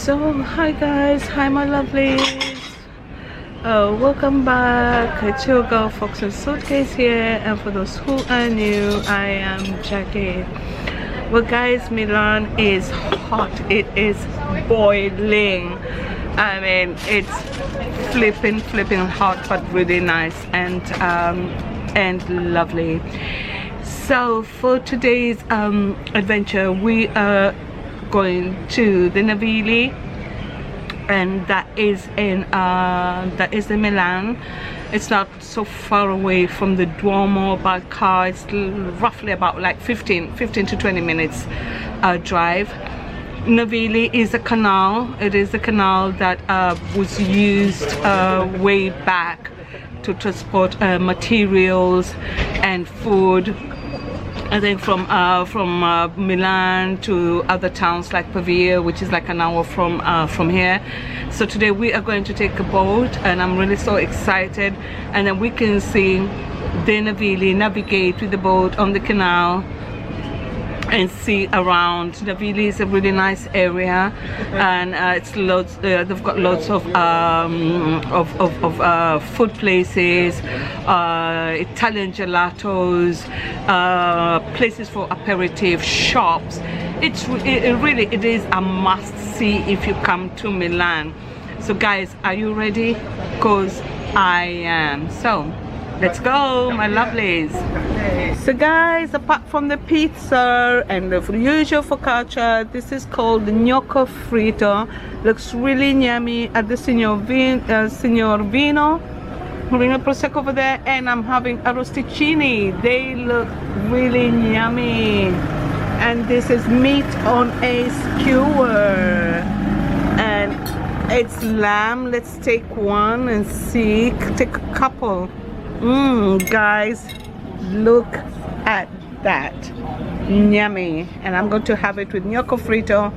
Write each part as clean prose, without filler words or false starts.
So hi guys, hi my lovelies, welcome back. It's your girl Fox and Suitcase here, and for those who are new, I am Jackie. Well guys, Milan is hot. It is boiling. I mean, it's flipping hot, but really nice and lovely. So for today's adventure, we are going to the Naviglio, and that is in Milan. It's not so far away from the Duomo by car. It's roughly about like 15 to 20 minutes drive. Naviglio is a canal. It is a canal that was used way back to transport materials and food, I think from Milan to other towns like Pavia, which is like an hour from here. So today we are going to take a boat, and I'm really so excited. And then we can see the Naviglio, navigate with the boat on the canal and see around. Naviglio is a really nice area, and it's loads. They've got lots of food places, Italian gelatos, places for aperitif, shops. It is a must see if you come to Milan. So guys, are you ready? Because I am. So let's go, my lovelies. So guys, apart from the pizza and the usual focaccia, this is called the gnocco fritto. Looks really yummy at the Signor Vino Prosecco over there, and I'm having arrosticini. They look really yummy. And this is meat on a skewer, and it's lamb. Let's take one and see. Take a couple. Guys, look at that, yummy. And I'm going to have it with gnocco fritto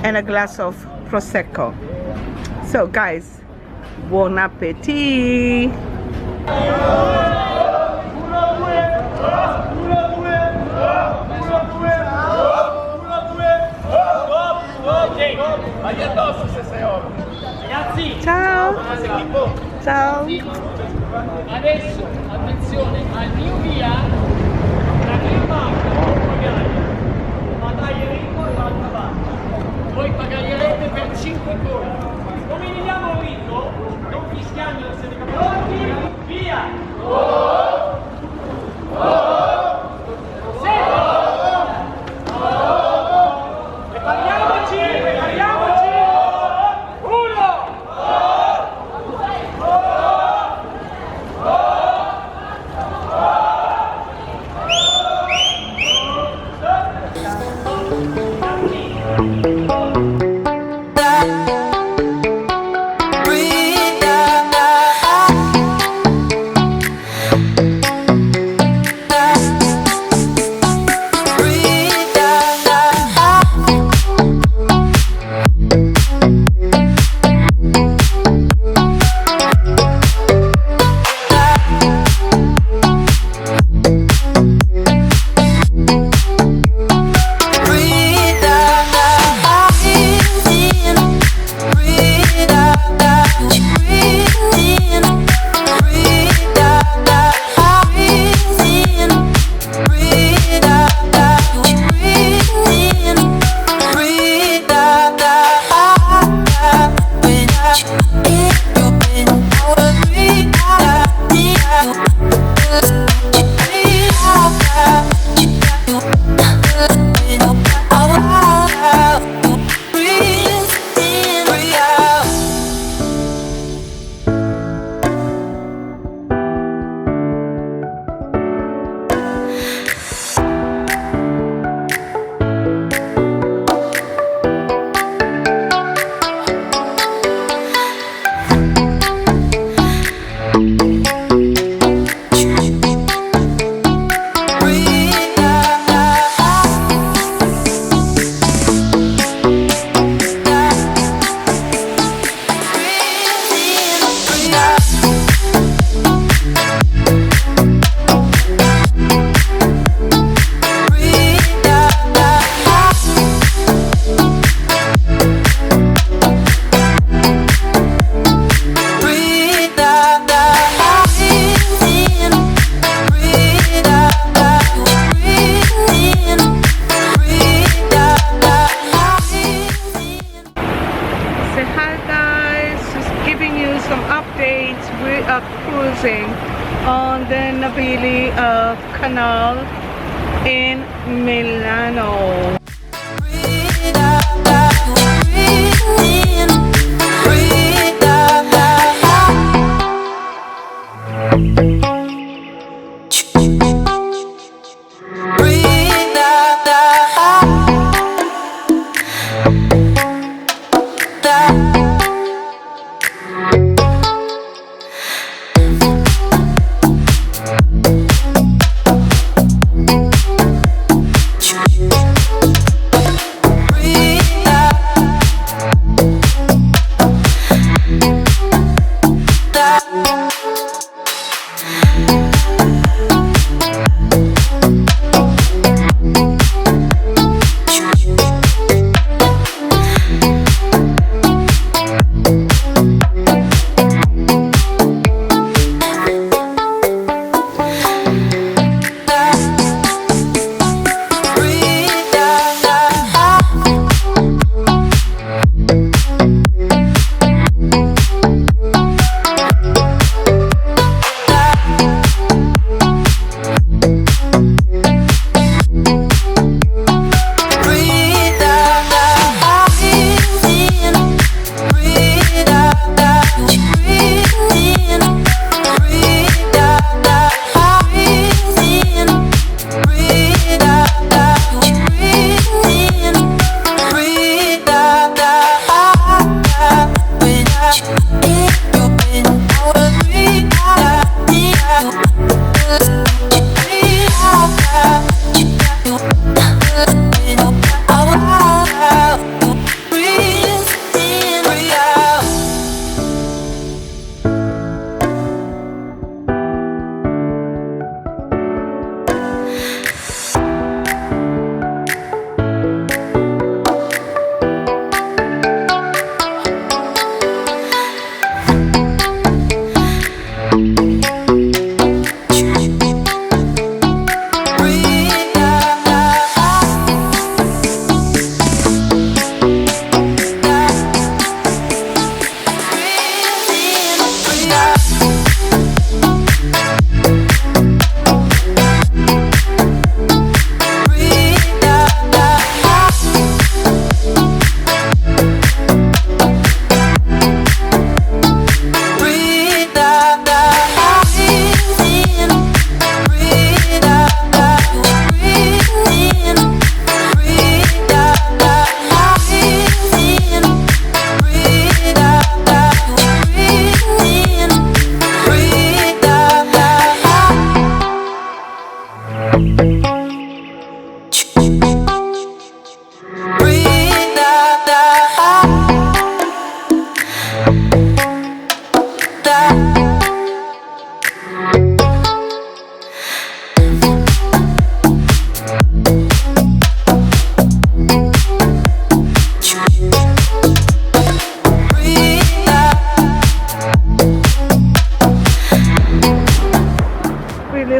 and a glass of prosecco. So guys, buon appetit. Ciao. Ciao. Adesso attenzione, al mio via la mia parte non pagare, ma taglieremo l'altra parte. Voi pagherete per 5 cose. Come iniziamo il rito, non fischiando se ne capisci. Via! Prepariamoci! some updates. We are cruising on the Naviglio Canal in Milano.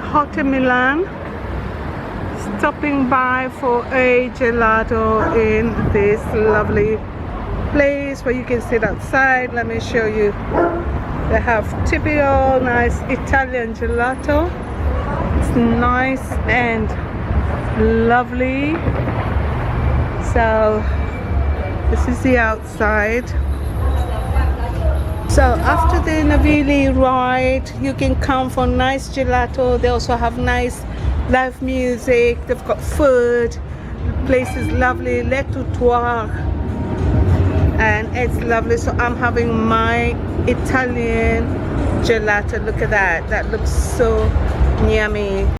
Hot in Milan, stopping by for a gelato in this lovely place where you can sit outside. Let me show you. They have typical nice Italian gelato. It's nice and lovely. So this is the outside. So after the Naviglio ride, you can come for nice gelato. They also have nice live music. They've got food. The place is lovely, le tuttoir, and it's lovely. So I'm having my Italian gelato. Look at that. That looks so yummy.